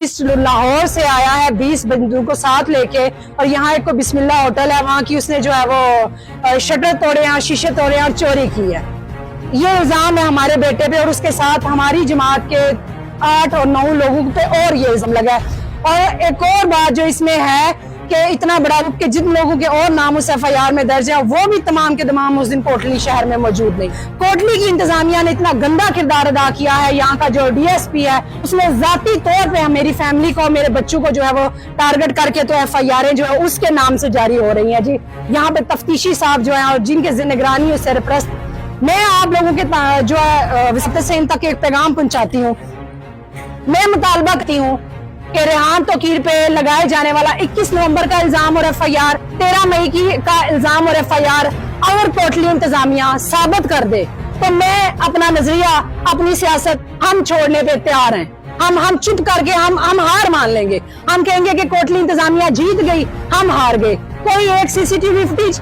लाहौर से आया है 20 बंदूकों को साथ लेके, और यहाँ एक को बिस्मिल्लाह होटल है, वहाँ की उसने जो है वो शटर तोड़े हैं, शीशे तोड़े हैं और चोरी की है। ये इल्जाम है हमारे बेटे पे, और उसके साथ हमारी जमात के 8 और 9 लोगों पे और ये इल्जाम लगा है। और एक और बात जो इसमें है कि इतना बड़ा कि जिन लोगों के और नाम उस FIR में दर्ज है वो भी तमाम के तमाम उस दिन कोटली शहर में मौजूद नहीं। कोटली की इंतजामिया ने इतना गंदा किरदार अदा किया है। यहाँ का जो DSP है उसने जाती तौर पे मेरी फैमिली को, मेरे बच्चों को जो है वो टारगेट करके तो FIR जो है उसके नाम से जारी हो रही है जी। यहाँ पे तफ्तीशी साहब जो है और जिनके निगरानी और सरपरस्त, मैं आप लोगों के जो है वसीयत से इन तक एक पैगाम पहुंचाती हूँ। मैं मुतालबा करती हूँ कि रेहान तोकीर पे लगाए जाने वाला 21 नवंबर का इल्जाम और FIR, 13 मई का इल्जाम और FIR अगर कोटली इंतजामिया साबित कर दे तो मैं अपना नजरिया, अपनी सियासत हम छोड़ने पे तैयार हैं। हम चुप करके हम हार मान लेंगे। हम कहेंगे कि कोटली इंतजामिया जीत गई, हम हार गए। कोई एक CCTV फुटेज,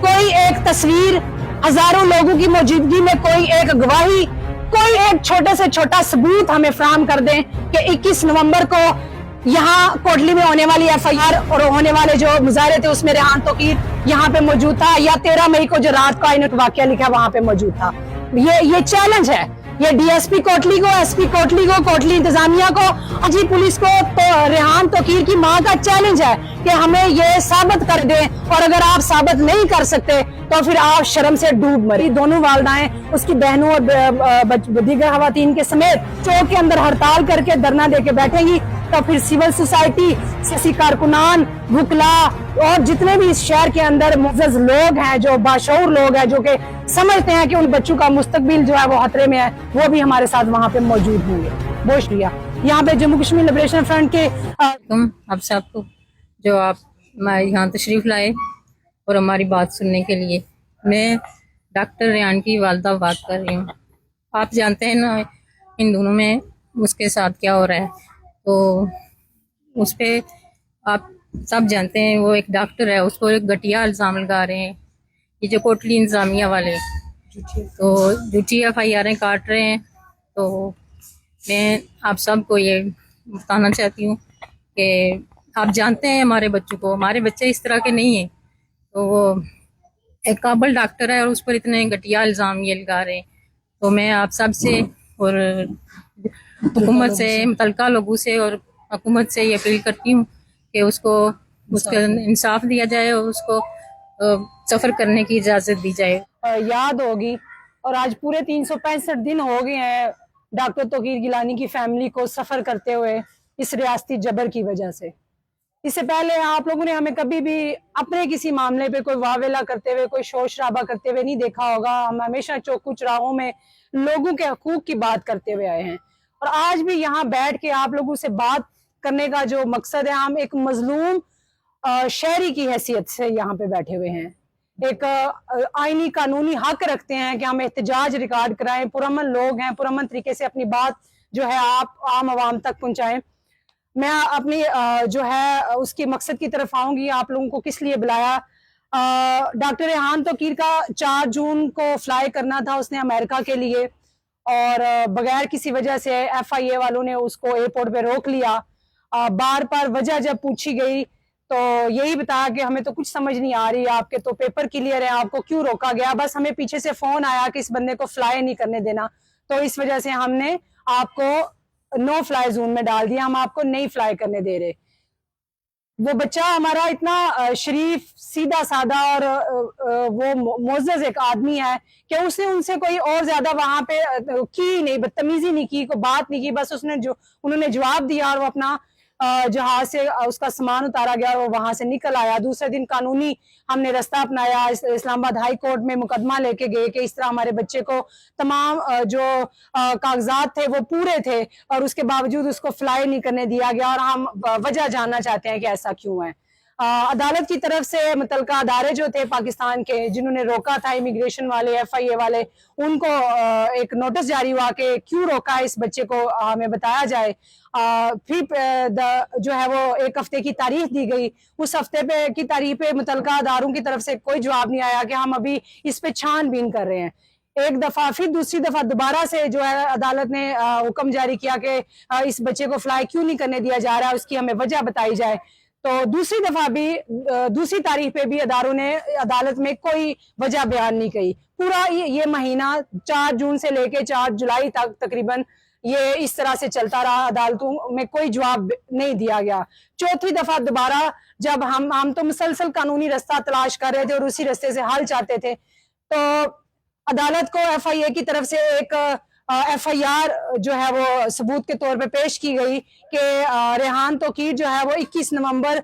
कोई एक तस्वीर, हजारों लोगों की मौजूदगी में कोई एक गवाही, कोई एक छोटे से छोटा सबूत हमें फराहम कर दें कि 21 नवंबर को यहाँ कोटली में होने वाली FIR और होने वाले जो मुजाहरे थे उसमें रेहान तोकीर यहाँ पे मौजूद था, या 13 मई को जो रात का इन्होंने वाकया लिखा वहां पे मौजूद था। ये चैलेंज है, ये DSP कोटली को, SP कोटली को, कोटली इंतजामिया को, अजी पुलिस को, तो रेहान तोकीर की माँ का चैलेंज है कि हमें ये साबित कर दें, और अगर आप साबित नहीं कर सकते तो फिर आप शर्म से डूब मरी। दोनों वालदाएं उसकी बहनों और दीगर खवातीन के समेत चौक के अंदर हड़ताल करके धरना देके बैठेंगी, तो फिर सिविल सोसाइटी, सियासी कारकुनान, वुकला और जितने भी इस शहर के अंदर मुअज़्ज़ज़ लोग हैं, जो बाशऊर लोग हैं, जो कि समझते हैं कि उन बच्चों का मुस्तकबिल जो है वो खतरे में है, वो भी हमारे साथ वहाँ पे मौजूद होंगे। बहुत शुक्रिया। यहाँ पे जम्मू कश्मीर लिबरेशन फ्रंट के आप सबको जो आप यहाँ तशरीफ लाए और हमारी बात सुनने के लिए। मैं डॉक्टर रेहान की वालदा बात कर रही हूँ। आप जानते हैं ना इन दोनों में उसके साथ क्या हो रहा है, तो उस पे आप सब जानते हैं वो एक डॉक्टर है, उसको एक घटिया इल्ज़ाम लगा रहे हैं ये जो कोटली इंतजामिया वाले, तो झूठी FIR काट रहे हैं। तो मैं आप सबको ये बताना चाहती हूँ कि आप जानते हैं हमारे बच्चों को, हमारे बच्चे इस तरह के नहीं हैं। तो वो एक काबिल डॉक्टर है और उस पर इतने घटिया इल्ज़ाम ये लगा रहे हैं। तो मैं आप सब से और हुकूमत से, मुतल्लिका लोगों से और हुकूमत से ये अपील करती हूँ कि उसको इंसाफ दिया जाए और उसको सफ़र करने की इजाज़त दी जाए। याद होगी, और आज पूरे 365 दिन हो गए हैं डॉक्टर तोकीर गिलानी की फैमिली को सफर करते हुए इस रियासती जबर की वजह से। इससे पहले आप लोगों ने हमें कभी भी अपने किसी मामले पे कोई वावेला करते हुए, कोई शोर शराबा करते हुए नहीं देखा होगा। हम हमेशा चौक चौराहों में लोगों के हकूक की बात करते हुए आए हैं, और आज भी यहाँ बैठ के आप लोगों से बात करने का जो मकसद है, हम एक मजलूम शहरी की हैसियत से यहाँ पे बैठे हुए हैं। एक आईनी कानूनी हक रखते हैं कि हम एहतजाज रिकॉर्ड कराएं, पुरअमन लोग हैं, पुरअमन तरीके से अपनी बात जो है आप आम आवाम तक पहुंचाएं। मैं अपनी जो है उसकी मकसद की तरफ आऊंगी। आप लोगों को किस लिए बुलाया? डॉक्टर रेहान तोकीर का 4 जून को फ्लाई करना था उसने अमेरिका के लिए, और बगैर किसी वजह से FIA वालों ने उसको एयरपोर्ट पे रोक लिया। बार बार वजह जब पूछी गई तो यही बताया कि हमें तो कुछ समझ नहीं आ रही, आपके तो पेपर क्लियर है, आपको क्यों रोका गया? बस हमें पीछे से फोन आया कि इस बंदे को फ्लाई नहीं करने देना, तो इस वजह से हमने आपको नो फ्लाई जोन में डाल दिया, हम आपको नहीं फ्लाई करने दे रहे। वो बच्चा हमारा इतना शरीफ, सीधा साधा और वो मोअज़्ज़ज़ एक आदमी है कि उसने उनसे कोई और ज्यादा वहां पे की नहीं, बदतमीजी नहीं की, कोई बात नहीं की। बस उन्होंने जवाब दिया और वो अपना जहाज से उसका सामान उतारा गया और वो वहां से निकल आया। दूसरे दिन कानूनी हमने रास्ता अपनाया, इस्लामाबाद हाई कोर्ट में मुकदमा लेके गए कि इस तरह हमारे बच्चे को तमाम जो कागजात थे वो पूरे थे, और उसके बावजूद उसको फ्लाई नहीं करने दिया गया, और हम वजह जानना चाहते हैं कि ऐसा क्यों है। अदालत की तरफ से मुतल्लिका अदारे जो थे पाकिस्तान के, जिन्होंने रोका था, इमिग्रेशन वाले, FIA वाले, उनको एक नोटिस जारी हुआ कि क्यों रोका है इस बच्चे को, हमें बताया जाए। फिर जो है वो 1 हफ्ते की तारीख दी गई। उस हफ्ते पे की तारीख पे मुतल्लिका अदारों की तरफ से कोई जवाब नहीं आया कि हम अभी इस पे छानबीन कर रहे हैं। एक दफा, फिर दूसरी दफा दोबारा से जो है अदालत ने हुक्म जारी किया कि इस बच्चे को फ्लाई क्यों नहीं करने दिया जा रहा है, उसकी हमें वजह बताई जाए। तो दूसरी दफा भी दूसरी तारीख पे भी अदारों ने अदालत में कोई वजह बयान नहीं की। पूरा ये महीना 4 जून से लेके 4 जुलाई तक तकरीबन ये इस तरह से चलता रहा, अदालतों में कोई जवाब नहीं दिया गया। चौथी दफा दोबारा जब हम तो मुसलसल कानूनी रास्ता तलाश कर रहे थे और उसी रास्ते से हल चाहते थे, तो अदालत को FIA की तरफ से एक FIR जो है वो सबूत के तौर पे पेश की गई कि रेहान तोकीर जो है वो 21 नवंबर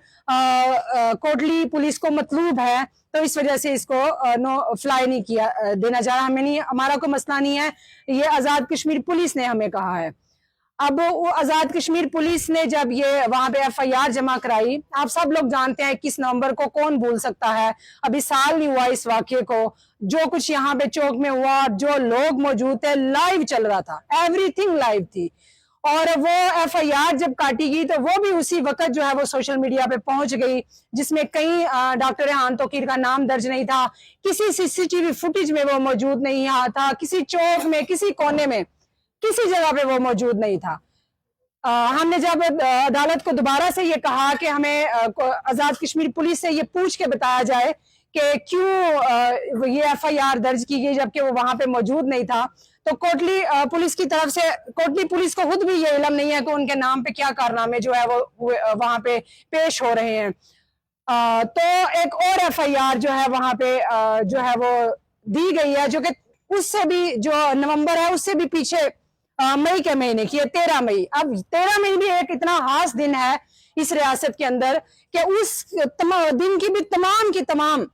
कोटली पुलिस को मतलूब है, तो इस वजह से इसको नो फ्लाई नहीं किया देना चाह रहा। हमें नहीं, हमारा कोई मसला नहीं है, ये आजाद कश्मीर पुलिस ने हमें कहा है। अब वो आजाद कश्मीर पुलिस ने जब ये वहां पे FIR जमा कराई, आप सब लोग जानते हैं 21 नवंबर को कौन भूल सकता है, अभी साल नहीं हुआ इस वाक्य को। जो कुछ यहाँ पे चौक में हुआ, जो लोग मौजूद थे, लाइव चल रहा था, एवरीथिंग लाइव थी। और वो FIR जब काटी गई तो वो भी उसी वक्त जो है वो सोशल मीडिया पे पहुंच गई, जिसमें कहीं डॉक्टर रेहान तोकीर का नाम दर्ज नहीं था, किसी CCTV फुटेज में वो मौजूद नहीं था, किसी चौक में, किसी कोने में, किसी जगह पे वो मौजूद नहीं था। हमने जब अदालत को दोबारा से ये कहा कि हमें आजाद कश्मीर पुलिस से ये पूछ के बताया जाए कि क्यों ये FIR दर्ज की गई जबकि वो वहां पे मौजूद नहीं था, तो कोटली पुलिस की तरफ से, कोटली पुलिस को खुद भी ये इल्म नहीं है कि उनके नाम पे क्या कारनामे जो है वो वहां पे पेश हो रहे हैं। तो एक और FIR जो है वहां पे जो है वो दी गई है, जो कि उससे भी जो नवंबर है उससे भी पीछे मई के महीने की है, 13 मई। अब 13 मई भी एक इतना खास दिन है इस रियासत के अंदर कि उस दिन की भी तमाम की तमाम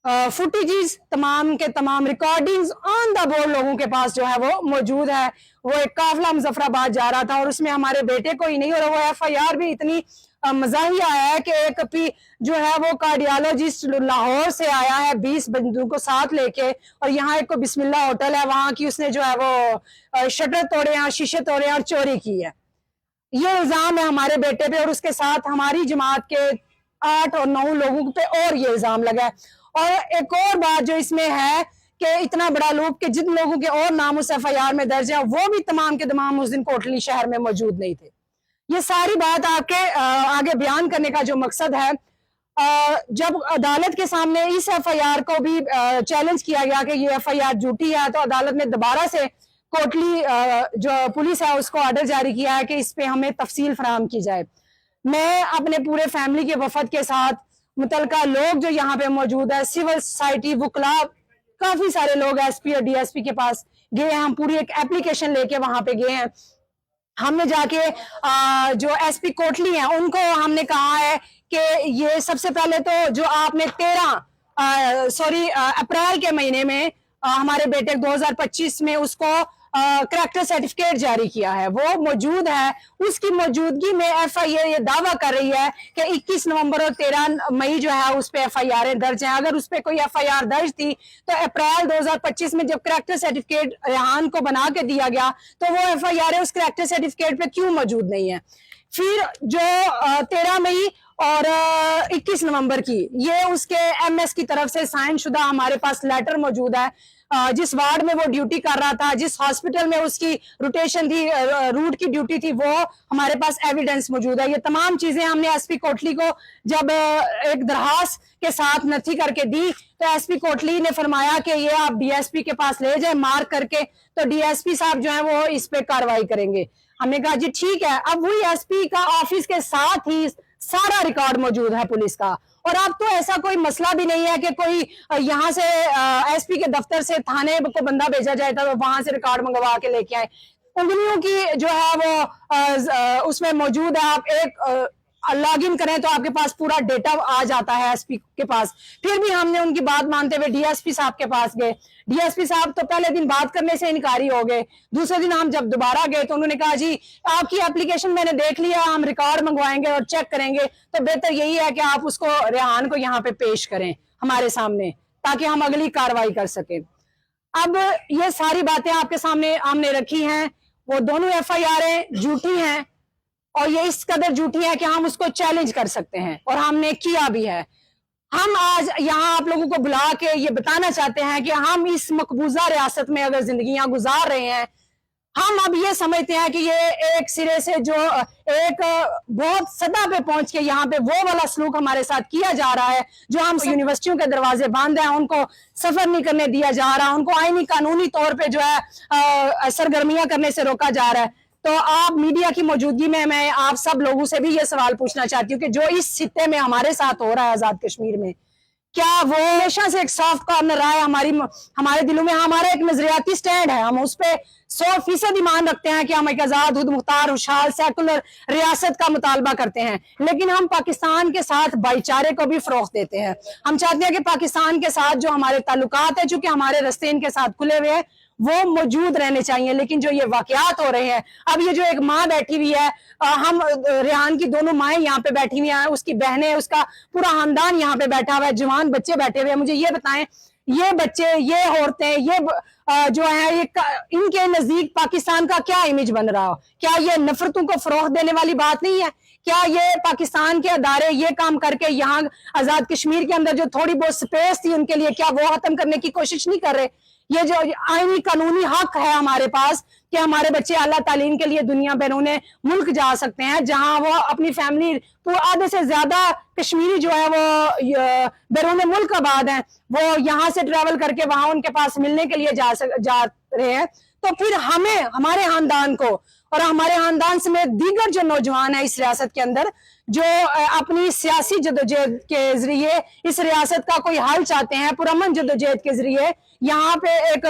फुटेजेस, तमाम के तमाम रिकॉर्डिंग्स ऑन द बोर्ड लोगों के पास जो है वो मौजूद है। वो एक काफिला मुजफ्फराबाद जा रहा था और उसमें हमारे बेटे को ही नहीं, और वो FIR भी इतनी मजाहिया है कि एक जो है वो कार्डियोलॉजिस्ट लाहौर से आया है 20 बंदूकों साथ लेके, और यहाँ एक बिस्मिल्लाह होटल है वहां की, उसने जो है वो शटर तोड़े हैं, शीशे तोड़े हैं और चोरी की है। ये इल्जाम है हमारे बेटे पे, और उसके साथ हमारी जमात के 8 और 9 लोगों पे और ये इल्जाम लगा है। और एक और बात जो इसमें है कि इतना बड़ा लूप कि जिन लोगों के और नाम उस FIR में दर्ज है वो भी तमाम के तमाम उस दिन कोटली शहर में मौजूद नहीं थे। ये सारी बात आपके आगे बयान करने का जो मकसद है, जब अदालत के सामने इस FIR को भी चैलेंज किया गया कि ये FIR झूठी है, तो अदालत ने दोबारा से कोटली जो पुलिस है उसको ऑर्डर जारी किया है कि इस पे हमें तफसील फराहम की जाए। मैं अपने पूरे फैमिली के वफद के साथ, मुतलका लोग जो यहाँ पे मौजूद है, सिविल सोसाइटी, वुकला, काफी सारे लोग SP और DSP के पास गए हैं। हम पूरी एक एप्लीकेशन लेके वहां पे गए हैं। हमने जाके जो SP कोटली हैं उनको हमने कहा है कि ये सबसे पहले तो जो आपने अप्रैल के महीने में हमारे बेटे 2025 में उसको करैक्टर सर्टिफिकेट जारी किया है, वो मौजूद है। उसकी मौजूदगी में FIA ये दावा कर रही है कि 21 नवंबर और 13 मई जो है उस पे FIR दर्ज हैं। अगर उस पे कोई FIR दर्ज थी तो अप्रैल 2025 में जब करैक्टर सर्टिफिकेट रेहान को बना के दिया गया तो वो FIR उस करैक्टर सर्टिफिकेट पे क्यों मौजूद नहीं है। फिर जो 13 मई और 21 नवंबर की, ये उसके MS की तरफ से साइन शुदा हमारे पास लेटर मौजूद है। जिस वार्ड में वो ड्यूटी कर रहा था, जिस हॉस्पिटल में उसकी रोटेशन थी, रूट की ड्यूटी थी, वो हमारे पास एविडेंस मौजूद है। ये तमाम चीजें हमने SP कोटली को जब एक दरखास्त के साथ नथी करके दी तो SP कोटली ने फरमाया कि ये आप DSP के पास ले जाए मार्क करके, तो DSP साहब जो है वो इस पे कार्रवाई करेंगे। हमने कहा जी ठीक है। अब वही SP का ऑफिस के साथ ही सारा रिकॉर्ड मौजूद है पुलिस का, और अब तो ऐसा कोई मसला भी नहीं है कि कोई यहाँ से SP के दफ्तर से थाने को बंदा भेजा जाए तो वहां से रिकॉर्ड मंगवा के लेके आए। उंगलियों की जो है वो उसमें मौजूद है। आप एक लॉग इन करें तो आपके पास पूरा डेटा आ जाता है SP के पास। फिर भी हमने उनकी बात मानते हुए DSP साहब के पास गए। DSP साहब तो पहले दिन बात करने से इनकारी हो गए। दूसरे दिन हम जब दोबारा गए तो उन्होंने कहा जी आपकी एप्लीकेशन मैंने देख लिया, हम रिकॉर्ड मंगवाएंगे और चेक करेंगे, तो बेहतर यही है कि आप उसको रेहान को यहाँ पे पेश करें हमारे सामने ताकि हम अगली कार्रवाई कर सकें। अब ये सारी बातें आपके सामने हमने रखी हैं। वो दोनों FIR झूठी हैं और ये इस कदर झूठी है कि हम उसको चैलेंज कर सकते हैं, और हमने किया भी है। ہم آج یہاں آپ لوگوں کو بلا کے یہ بتانا چاہتے ہیں کہ ہم اس مقبوضہ ریاست میں اگر زندگیاں گزار رہے ہیں، ہم اب یہ سمجھتے ہیں کہ یہ ایک سرے سے جو ایک بہت سطح پہ پہنچ کے یہاں پہ وہ والا سلوک ہمارے ساتھ کیا جا رہا ہے جو ہم یونیورسٹیوں کے دروازے بند ہیں، ان کو سفر نہیں کرنے دیا جا رہا، ان کو آئینی قانونی طور پہ جو ہے سرگرمیاں کرنے سے روکا جا رہا ہے۔ تو آپ میڈیا کی موجودگی میں آپ سب لوگوں سے بھی یہ سوال پوچھنا چاہتی ہوں کہ جو اس خطے میں ہمارے ساتھ ہو رہا ہے آزاد کشمیر میں، کیا وہ ہمیشہ سے ایک سافٹ کارنر رہا ہے ہمارے دلوں میں؟ ہمارا ایک نظریاتی سٹینڈ ہے، ہم اس پہ 100% ایمان رکھتے ہیں کہ ہم ایک آزاد، خود مختار، خوشحال، سیکولر ریاست کا مطالبہ کرتے ہیں، لیکن ہم پاکستان کے ساتھ بھائی چارے کو بھی فروغ دیتے ہیں۔ ہم چاہتے ہیں کہ پاکستان کے ساتھ جو ہمارے تعلقات ہیں، چونکہ ہمارے رستے ان کے ساتھ کھلے ہوئے ہیں، وہ موجود رہنے چاہیے، لیکن جو یہ واقعات ہو رہے ہیں، اب یہ جو ایک ماں بیٹھی ہوئی ہے، ہم ریحان کی دونوں مائیں یہاں پہ بیٹھی ہوئی ہیں، اس کی بہنیں، اس کا پورا خاندان یہاں پہ بیٹھا ہوا ہے، جوان بچے بیٹھے ہوئے ہیں۔ مجھے یہ بتائیں، یہ بچے، یہ عورتیں، یہ جو ہیں، ان کے نزدیک پاکستان کا کیا امیج بن رہا ہو؟ کیا یہ نفرتوں کو فروغ دینے والی بات نہیں ہے؟ کیا یہ پاکستان کے ادارے یہ کام کر کے یہاں آزاد کشمیر کے اندر جو تھوڑی بہت سپیس تھی ان کے لیے، کیا وہ ختم کرنے کی کوشش نہیں کر رہے؟ یہ جو آئینی قانونی حق ہے ہمارے پاس کہ ہمارے بچے اعلیٰ تعلیم کے لیے دنیا بیرون ملک جا سکتے ہیں، جہاں وہ اپنی فیملی آدھے سے زیادہ کشمیری جو ہے وہ بیرون ملک آباد ہیں، وہ یہاں سے ٹریول کر کے وہاں ان کے پاس ملنے کے لیے جا رہے ہیں، تو پھر ہمیں، ہمارے خاندان کو اور ہمارے خاندان سمیت دیگر جو نوجوان ہیں اس ریاست کے اندر، جو اپنی سیاسی جدوجہد کے ذریعے اس ریاست کا کوئی حل چاہتے ہیں، پرامن جدوجہد کے ذریعے یہاں پہ ایک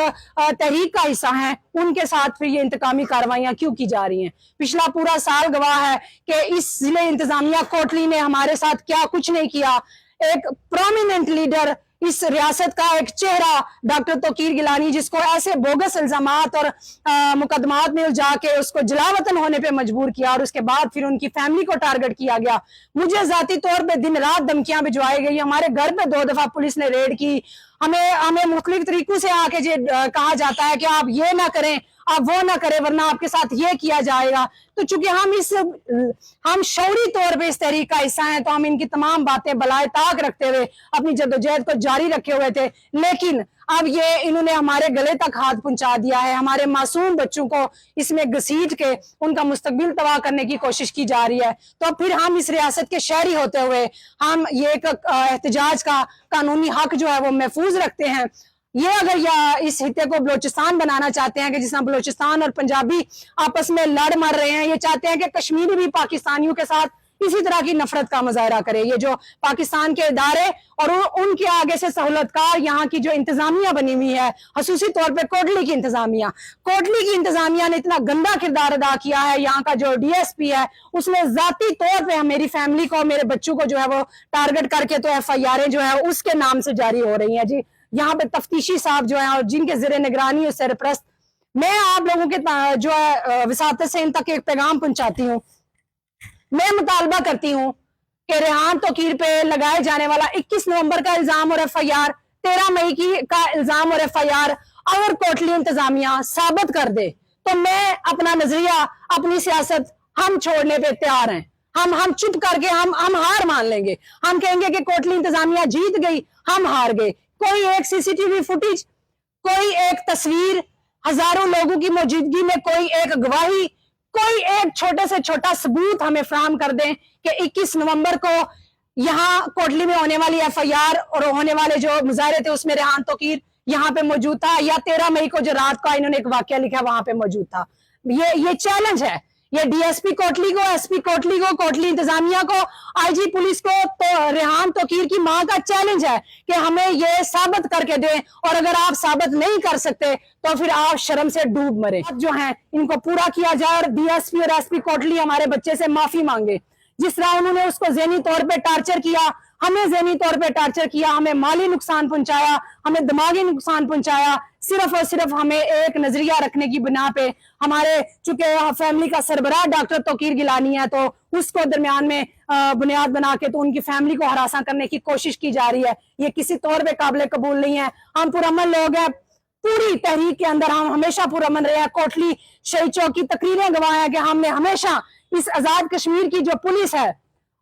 تحریک کا حصہ ہیں، ان کے ساتھ پھر یہ انتقامی کارروائیاں کیوں کی جا رہی ہیں؟ پچھلا پورا سال گواہ ہے کہ اس ضلع انتظامیہ کوٹلی نے ہمارے ساتھ کیا کچھ نہیں کیا۔ ایک پرومیننٹ لیڈر، اس ریاست کا ایک چہرہ ڈاکٹر توقیر گیلانی، جس کو ایسے بوگس الزامات اور مقدمات میں الجھا کے اس کو جلا وطن ہونے پہ مجبور کیا، اور اس کے بعد پھر ان کی فیملی کو ٹارگٹ کیا گیا۔ مجھے ذاتی طور پہ دن رات دھمکیاں بھجوائی گئی، ہمارے گھر پہ 2 دفعہ پولیس نے ریڈ کی، ہمیں مختلف طریقوں سے آ کے کہا جاتا ہے کہ آپ یہ نہ کریں، آپ وہ نہ کریں، ورنہ آپ کے ساتھ یہ کیا جائے گا۔ تو چونکہ ہم شعوری طور پہ اس تحریک کا حصہ ہیں، تو ہم ان کی تمام باتیں بالائے طاق رکھتے ہوئے اپنی جدوجہد کو جاری رکھے ہوئے تھے، لیکن اب یہ انہوں نے ہمارے گلے تک ہاتھ پہنچا دیا ہے، ہمارے معصوم بچوں کو اس میں گھسیٹ کے ان کا مستقبل تباہ کرنے کی کوشش کی جا رہی ہے۔ تو پھر ہم اس ریاست کے شہری ہوتے ہوئے ہم یہ ایک احتجاج کا قانونی حق جو ہے وہ محفوظ رکھتے ہیں۔ یہ اگر اس خطے کو بلوچستان بنانا چاہتے ہیں کہ جس طرح بلوچستان اور پنجابی آپس میں لڑ مر رہے ہیں، یہ چاہتے ہیں کہ کشمیری بھی پاکستانیوں کے ساتھ اسی طرح کی نفرت کا مظاہرہ کرے۔ یہ جو پاکستان کے ادارے اور ان کے آگے سے سہولت کار یہاں کی جو انتظامیہ بنی ہوئی ہے، خصوصی طور پہ کوٹلی کی انتظامیہ نے اتنا گندا کردار ادا کیا ہے۔ یہاں کا جو ڈی ایس پی ہے، اس نے ذاتی طور پہ میری فیملی کو، میرے بچوں کو جو ہے وہ ٹارگٹ کر کے تو FIR جو ہے اس کے نام سے جاری ہو رہی ہیں۔ جی، یہاں پہ تفتیشی صاحب جو ہیں اور جن کے زیر نگرانی اور سرپرست، میں آپ لوگوں کے جو ہے وساطت سے ان تک ایک پیغام پہنچاتی ہوں۔ میں مطالبہ کرتی ہوں کہ ریحان توقیر پہ لگائے جانے والا 21 نومبر کا الزام اور FIR، 13 مئی کا الزام اور FIR اگر کوٹلی انتظامیہ ثابت کر دے تو میں اپنا نظریہ، اپنی سیاست ہم چھوڑنے پہ تیار ہیں۔ ہم چپ کر کے ہم ہار مان لیں گے، ہم کہیں گے کہ کوٹلی انتظامیہ جیت گئی، ہم ہار گئے۔ کوئی ایک CCTV فوٹیج، کوئی ایک تصویر، ہزاروں لوگوں کی موجودگی میں کوئی ایک گواہی، کوئی ایک چھوٹے سے چھوٹا ثبوت ہمیں فراہم کر دیں کہ 21 نومبر کو یہاں کوٹلی میں ہونے والی FIR اور ہونے والے جو مظاہرے تھے اس میں ریحان توقیر یہاں پہ موجود تھا، یا 13 مئی کو جو رات کا انہوں نے ایک واقعہ لکھا وہاں پہ موجود تھا۔ یہ چیلنج ہے، یہ DSP کوٹلی کو، SP کوٹلی کو، کوٹلی انتظامیہ کو، IG پولیس کو، تو ریحان توقیر کی ماں کا چیلنج ہے کہ ہمیں یہ ثابت کر کے دیں، اور اگر آپ ثابت نہیں کر سکتے تو پھر آپ شرم سے ڈوب مرے۔ جو ہیں ان کو پورا کیا جائے اور DSP اور SP کوٹلی ہمارے بچے سے معافی مانگے۔ جس طرح انہوں نے اس کو ذہنی طور پہ ٹارچر کیا، ہمیں ذہنی طور پہ ٹارچر کیا، ہمیں مالی نقصان پہنچایا، ہمیں دماغی نقصان پہنچایا، صرف اور صرف ہمیں ایک نظریہ رکھنے کی بنا پہ، ہمارے چونکہ فیملی کا سربراہ ڈاکٹر توقیر گیلانی ہے تو اس کو درمیان میں بنیاد بنا کے تو ان کی فیملی کو ہراساں کرنے کی کوشش کی جا رہی ہے۔ یہ کسی طور پہ قابل قبول نہیں ہے۔ ہم پرامن لوگ ہیں، پوری تحریک کے اندر ہم ہمیشہ پرامن رہے ہیں۔ کوٹلی شہید چوک کی تقریریں گواہ ہیں کہ ہم نے ہمیشہ اس آزاد کشمیر کی جو پولیس ہے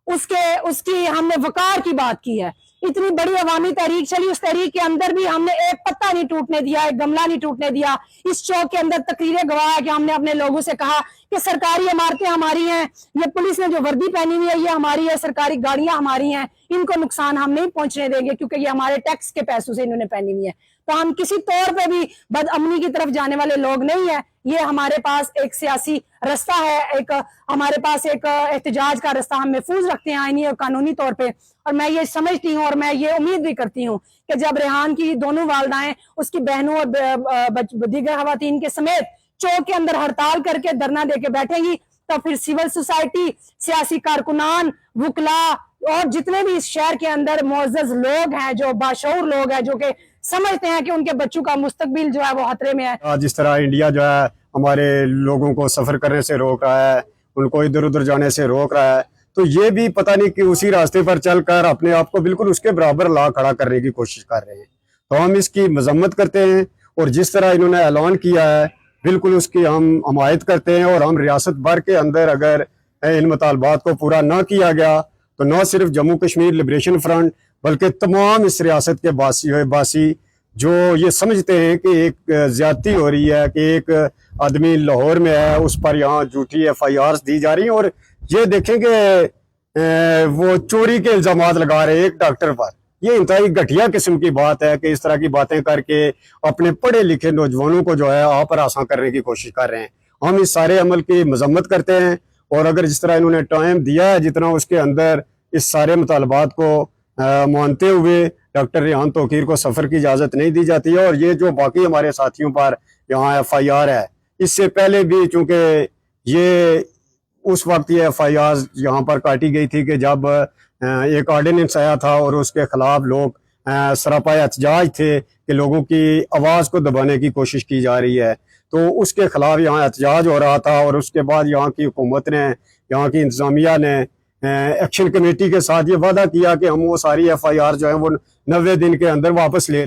اس کی ہم نے وقار کی بات کی ہے۔ इतनी बड़ी अवामी तहरीक चली, उस तहरीक के अंदर भी हमने एक पत्ता नहीं टूटने दिया, एक गमला नहीं टूटने दिया। इस चौक के अंदर तकरीरें गवाह है कि हमने अपने लोगों से कहा कि सरकारी इमारतें हमारी हैं, ये पुलिस ने जो वर्दी पहनी हुई है ये हमारी है, सरकारी गाड़ियां हमारी हैं, इनको नुकसान हम नहीं पहुंचने देंगे क्योंकि ये हमारे टैक्स के पैसों से इन्होंने पहनी हुई है। तो हम किसी तौर पे भी बदअमनी की तरफ जाने वाले लोग नहीं है। ये हमारे पास एक सियासी रास्ता है, एक हमारे पास एक एहतजाज का रास्ता हम महफूज रखते हैं आईनी और कानूनी तौर पे। और मैं ये समझती हूँ और मैं ये उम्मीद भी करती हूँ कि जब रेहान की दोनों वालदाएं उसकी बहनों और दीगर खवातीन के समेत चौक के अंदर हड़ताल करके धरना देके बैठेंगी, तो फिर सिविल सोसाइटी, सियासी कारकुनान, वुकला और जितने भी इस शहर के अंदर मुअज़्ज़ज़ लोग हैं, जो बाशऊर लोग हैं, जो कि समझते हैं कि उनके बच्चों का मुस्तकबिल जो है वो खतरे में है। जिस तरह इंडिया जो है हमारे लोगों को सफर करने से रोक रहा है, उनको इधर उधर जाने से रोक रहा है, तो ये भी पता नहीं कि उसी रास्ते पर चलकर अपने आप को बिल्कुल उसके बराबर ला खड़ा करने की कोशिश कर रहे हैं। तो हम इसकी मजम्मत करते हैं और जिस तरह इन्होंने ऐलान किया है बिल्कुल उसकी हम हमायत करते हैं। और हम रियासत भर के अंदर अगर इन मुतालबात को पूरा ना किया गया तो न सिर्फ जम्मू कश्मीर लिबरेशन फ्रंट बल्कि तमाम इस रियासत के बासी जो ये समझते हैं कि एक ज्यादती हो रही है, कि एक आदमी लाहौर में है उस पर यहाँ झूठी FIRs दी जा रही हैं। और ये देखेंगे वो चोरी के इल्जामात लगा रहे हैं एक डॉक्टर पर। ये इंतहाई घटिया किस्म की बात है कि इस तरह की बातें करके अपने पढ़े लिखे नौजवानों को जो है आप पर आसान करने की कोशिश कर रहे हैं। हम इस सारे अमल की मजम्मत करते हैं और अगर जिस तरह इन्होंने टाइम दिया है जितना उसके अंदर इस सारे मुतालबात को मानते हुए डॉक्टर रेहान तौकीर को सफर की इजाजत नहीं दी जाती है। और ये जो बाकी हमारे साथियों पर यहाँ FIR है, इससे पहले भी चूंकि ये उस वक्त ये FIR यहाँ पर काटी गई थी कि जब एक ऑर्डिनेंस आया था और उसके खिलाफ लोग सरापा एहतजाज थे कि लोगों की आवाज को दबाने की कोशिश की जा रही है, तो उसके खिलाफ यहाँ एहतजाज हो रहा था। और उसके बाद यहाँ की हुकूमत ने, यहाँ की इंतजामिया ने एक्शन कमेटी के साथ ये वादा किया कि हम वो सारी FIR जो है वो 90 दिन के अंदर वापस ले रहे हैं।